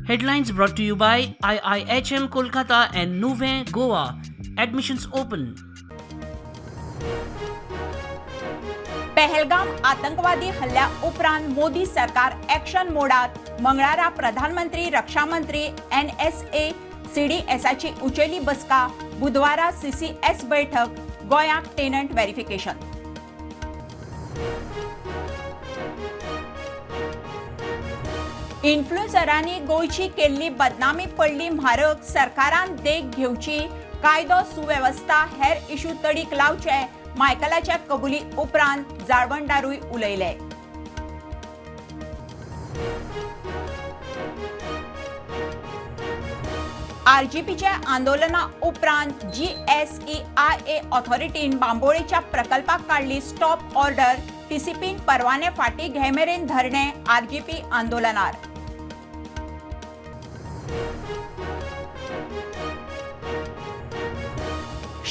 Headlines brought to you by IIHM Kolkata and Nouveau Goa. Admissions open. Pahalgam आतंकवादी हल्ल्या उपरांत मोदी सरकार action मोडात. मंगळारा प्रधानमंत्री रक्षामंत्री NSA CDSची उचेली बसका. बुधवारा CCS बैठक. गोंयाक टेनंट व्हेरिफिकेशन. इन्फ्लुएन्सरांनी गोंयची केल्ली बदनामी पडली म्हारग. सरकारान देख घेवची. कायदो सुवेवस्था हेर इशू तडीक लावचे. मायकलाच्या कबुली उपरांत जाळवणदारूय उलयले. RGPचे आंदोलना उपरांत GSEIA ऑथॉरिटीन बांबोळेच्या प्रकल्पाक काढली स्टॉप ऑर्डर. TCPन परवाने फाटी घेमेरेन धरणे. RGP आंदोलनार.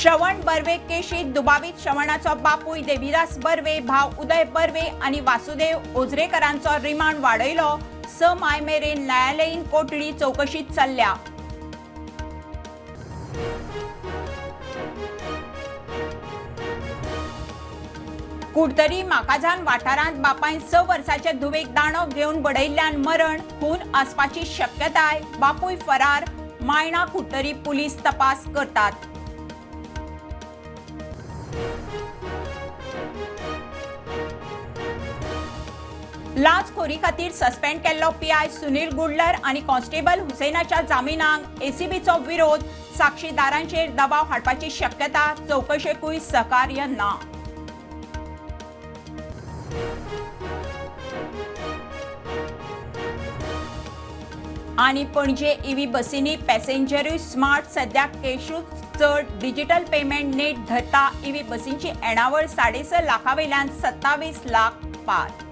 श्रवण बर्वे केशीत दुबावीत श्रवणाचो बापूय देविदास बर्वे, भाव उदय बर्वे आणि वासुदेव ओझरेकरांचो रिमांड वाडयलो. 6 माय मेरेन न्यायालयीन कोठडी चौकशीत चल्ल्या. कुडतरी माकाजान वाठारांत बापायन 6 वर्साचे धुवेक दाणो घेवन बडयल्ल्यान मरण. खून आसपाची शक्यताय. बापूय फरार. मायणा कुडतरी पुलीस तपास करतात. लाचखोरी खातीर सस्पेंड केल्लो PI सुनील गुडलर आणि कॉन्स्टेबल हुसैनाच्या जामिनाक ACBचो विरोध. साक्षीदारांचेर दबाव हाडपाची शक्यता. चौकशेकूय सहकार्य ना. आणि पणजे EV बसींनी पॅसेंजरूय स्मार्ट. सध्या कॅशूच चड. डिजिटल पेमेंट नेट धरता. EV बसींची येणावळ 6.5 लाखां वयल्यान 27 लाख पार.